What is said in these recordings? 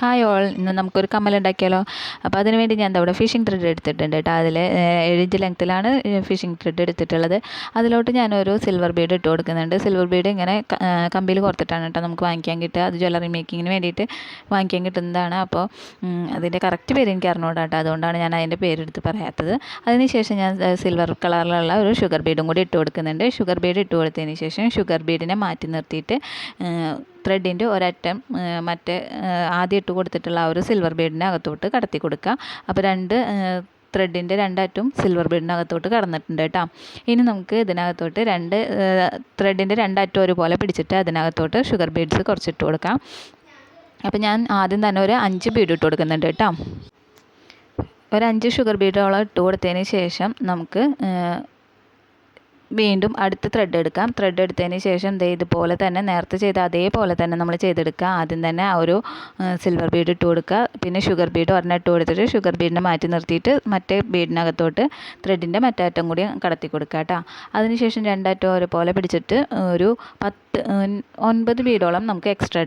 Hi all, ഇന്ന് നമുക്കൊരു കമ്മലുണ്ടാക്കിയാലോ. അപ്പോൾ അതിന് വേണ്ടി ഞാൻ ഇവിടെ ഫിഷിംഗ് ത്രെഡ് എടുത്തിട്ടുണ്ട് കേട്ടോ. അതിൽ 7 ഇഞ്ച് ലെങ്ത്തിലാണ് ഫിഷിംഗ് ത്രെഡ് എടുത്തിട്ടുള്ളത്. അതിലോട്ട് ഞാനൊരു സിൽവർ ബീഡ് ഇട്ട് കൊടുക്കുന്നുണ്ട്. സിൽവർ ബീഡ് ഇങ്ങനെ കമ്പിയിൽ കോർത്തിട്ടാണ് കേട്ടോ നമുക്ക് വാങ്ങിക്കാൻ കിട്ടുക. അത് ജ്വല്ലറി മേക്കിങ്ങിന് വേണ്ടിയിട്ട് വാങ്ങിക്കാൻ കിട്ടുന്നതാണ്. അപ്പോൾ അതിൻ്റെ കറക്റ്റ് പേര് എനിക്ക് അറിഞ്ഞൂടാ കേട്ടോ, അതുകൊണ്ടാണ് ഞാൻ അതിൻ്റെ പേരെടുത്ത് പറയാത്തത്. അതിനുശേഷം ഞാൻ സിൽവർ കളറിലുള്ള ഒരു ഷുഗർ ബീഡും കൂടി ഇട്ട് കൊടുക്കുന്നുണ്ട്. ഷുഗർ ബീഡ് ഇട്ട് കൊടുത്തതിന് ശേഷം ഷുഗർ ബീഡിനെ മാറ്റി നിർത്തിയിട്ട് ത്രെഡിൻ്റെ ഒരറ്റം മറ്റേ ആദ്യം ഇട്ട് കൊടുത്തിട്ടുള്ള ആ ഒരു സിൽവർ ബീഡിൻ്റെ അകത്തോട്ട് കടത്തി കൊടുക്കുക. അപ്പോൾ ത്രെഡിൻ്റെ രണ്ടറ്റും സിൽവർ ബീഡിനകത്തോട്ട് കടന്നിട്ടുണ്ട് കേട്ടോ. ഇനി നമുക്ക് ഇതിനകത്തോട്ട് ത്രെഡിൻ്റെ രണ്ടറ്റം ഒരുപോലെ പിടിച്ചിട്ട് അതിനകത്തോട്ട് ഷുഗർ ബീഡ്സ് കുറച്ചിട്ട് കൊടുക്കാം. അപ്പോൾ ഞാൻ ആദ്യം തന്നെ ഒരു 5 ബീഡ് ഇട്ട് കൊടുക്കുന്നുണ്ട് കേട്ടോ. ഒരു 5 ഷുഗർ ബീഡോളം ഇട്ട് കൊടുത്തതിന് ശേഷം നമുക്ക് വീണ്ടും അടുത്ത ത്രെഡ് എടുക്കാം. ത്രെഡ് എടുത്തതിന് ശേഷം ഇതുപോലെ തന്നെ നേരത്തെ ചെയ്ത അതേപോലെ തന്നെ നമ്മൾ ചെയ്തെടുക്കുക. ആദ്യം തന്നെ ആ ഒരു സിൽവർ ബീഡ് ഇട്ട് കൊടുക്കുക. പിന്നെ ഷുഗർ ബീഡ് ഒരെണ്ണം ഇട്ട് കൊടുത്തിട്ട് ഷുഗർ ബീഡിനെ മാറ്റി നിർത്തിയിട്ട് മറ്റേ ബീഡിനകത്തോട്ട് ത്രെഡിൻ്റെ മറ്റേ അറ്റം കൂടി കടത്തി കൊടുക്കുക കേട്ടോ. അതിനുശേഷം രണ്ടറ്റം ഒരുപോലെ പിടിച്ചിട്ട് ഒരു 9 ബീഡോളം നമുക്ക് എക്സ്ട്രാ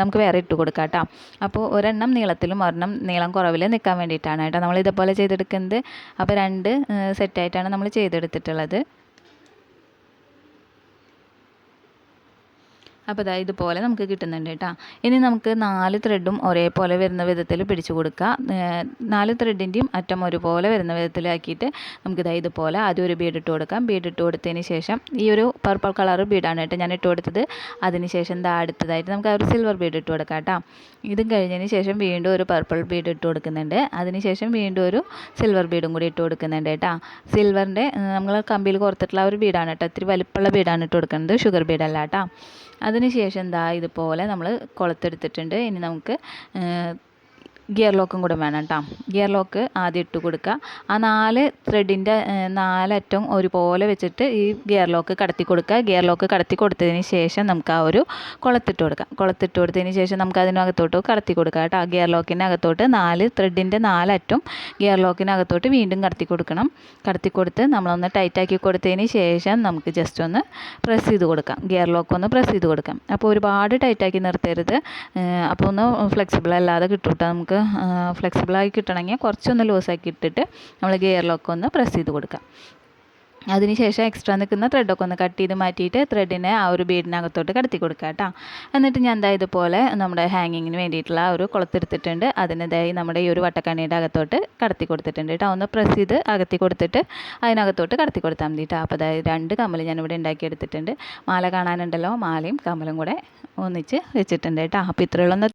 നമുക്ക് വേറെ ഇട്ട് കൊടുക്കാം കേട്ടോ. അപ്പോൾ ഒരെണ്ണം നീളത്തിലും ഒരെണ്ണം നീളം കുറവിൽ നിൽക്കാൻ വേണ്ടിയിട്ടാണ് കേട്ടോ നമ്മൾ ഇതുപോലെ ചെയ്തെടുക്കുന്നത്. അപ്പോൾ 2 സെറ്റായിട്ടാണ് നമ്മൾ ചെയ്തെടുത്തിട്ടുള്ളത്. അപ്പോൾ ഇതുപോലെ നമുക്ക് കിട്ടുന്നുണ്ട് കേട്ടോ. ഇനി നമുക്ക് 4 ത്രെഡും ഒരേപോലെ വരുന്ന വിധത്തിൽ പിടിച്ചു കൊടുക്കുക. 4 ത്രെഡിൻ്റെയും അറ്റം ഒരുപോലെ വരുന്ന വിധത്തിലാക്കിയിട്ട് നമുക്ക് ഇതുപോലെ ആദ്യം ഒരു ബീഡ് ഇട്ട് കൊടുക്കാം. ബീഡ് ഇട്ട് കൊടുത്തതിന് ശേഷം ഈ ഒരു പർപ്പിൾ കളർ ബീഡാണ് കേട്ടോ ഞാൻ ഇട്ട് കൊടുത്തത്. അതിനുശേഷം അടുത്തതായിട്ട് നമുക്ക് ആ ഒരു സിൽവർ ബീഡ് ഇട്ട് കൊടുക്കാം കേട്ടോ. ഇതും കഴിഞ്ഞതിന് ശേഷം വീണ്ടും ഒരു പർപ്പിൾ ബീഡ് ഇട്ട് കൊടുക്കുന്നുണ്ട്. അതിനുശേഷം വീണ്ടും ഒരു സിൽവർ ബീഡും കൂടി ഇട്ട് കൊടുക്കുന്നുണ്ട് കേട്ടോ. സിൽവറിൻ്റെ നമ്മൾ കമ്പിയിൽ കോർത്തിട്ടുള്ള ഒരു ബീഡാണ് കേട്ടോ. ഇത്തിരി വലിപ്പമുള്ള ബീഡാണ് ഇട്ട് കൊടുക്കുന്നത്, ഷുഗർ ബീഡല്ല കേട്ടോ. അതിനുശേഷം ഇതുപോലെ നമ്മൾ കൊളുത്തെടുത്തിട്ടുണ്ട്. ഇനി നമുക്ക് ഗിയർ ലോക്കും കൂടെ വേണം കേട്ടോ. ഗിയർ ലോക്ക് ആദ്യം ഇട്ട് കൊടുക്കുക. ആ 4 ത്രെഡിൻ്റെ 4 അറ്റം ഒരുപോലെ വെച്ചിട്ട് ഈ ഗിയർ ലോക്ക് കടത്തി കൊടുക്കുക. ഗിയർ ലോക്ക് കടത്തി കൊടുത്തതിന് ശേഷം നമുക്ക് ആ ഒരു കൊളുത്തിട്ട് കൊടുക്കാം. കൊളുത്തിട്ട് കൊടുത്തതിന് ശേഷം നമുക്ക് അതിനകത്തോട്ട് കടത്തി കൊടുക്കാം കേട്ടോ. ഗിയർ ലോക്കിൻ്റെ അകത്തോട്ട് 4 ത്രെഡിൻ്റെ 4 അറ്റം ഗിയർ ലോക്കിനകത്തോട്ട് വീണ്ടും കടത്തി കൊടുക്കണം. കടത്തി കൊടുത്ത് നമ്മളൊന്ന് ടൈറ്റാക്കി കൊടുത്തതിന് ശേഷം നമുക്ക് ജസ്റ്റ് ഒന്ന് പ്രസ് ചെയ്ത് കൊടുക്കാം. ഗിയർ ലോക്ക് ഒന്ന് പ്രസ് ചെയ്ത് കൊടുക്കാം. അപ്പോൾ ഒരുപാട് ടൈറ്റാക്കി നിർത്തരുത്. അപ്പോൾ ഒന്ന് ഫ്ലെക്സിബിൾ അല്ലാതെ കിട്ടും കേട്ടോ. നമുക്ക് ഫ്ലെക്സിബിളായി കിട്ടണമെങ്കിൽ കുറച്ചൊന്ന് ലൂസാക്കി ഇട്ടിട്ട് നമ്മൾ ഗിയർ ലോക്ക് ഒന്ന് പ്രസ് ചെയ്ത് കൊടുക്കാം. അതിനുശേഷം എക്സ്ട്രാ നിൽക്കുന്ന ത്രെഡൊക്കെ ഒന്ന് കട്ട് ചെയ്ത് മാറ്റിയിട്ട് ത്രെഡിനെ ആ ഒരു ബീഡിനകത്തോട്ട് കടത്തി കൊടുക്കുക കേട്ടോ. എന്നിട്ട് ഞാൻ ഇതുപോലെ നമ്മുടെ ഹാങ്ങിങ്ങിന് വേണ്ടിയിട്ടുള്ള ഒരു കുളത്തെടുത്തിട്ടുണ്ട്. അതിനിതായി നമ്മുടെ ഈ ഒരു വട്ടക്കണ്ണിയുടെ അകത്തോട്ട് കടത്തി കൊടുത്തിട്ടുണ്ട് കേട്ടോ. ഒന്ന് പ്രസ് ചെയ്ത് അകത്തി കൊടുത്തിട്ട് അതിനകത്തോട്ട് കടത്തി കൊടുത്താൽ മതി കേട്ടോ. അപ്പോൾ 2 കമ്മൽ ഞാനിവിടെ ഉണ്ടാക്കിയെടുത്തിട്ടുണ്ട്. മാല കാണാനുണ്ടല്ലോ, മാലയും കമ്മലും കൂടെ ഒന്നിച്ച് വെച്ചിട്ടുണ്ട് കേട്ടോ. അപ്പോൾ ഇത്രയുള്ള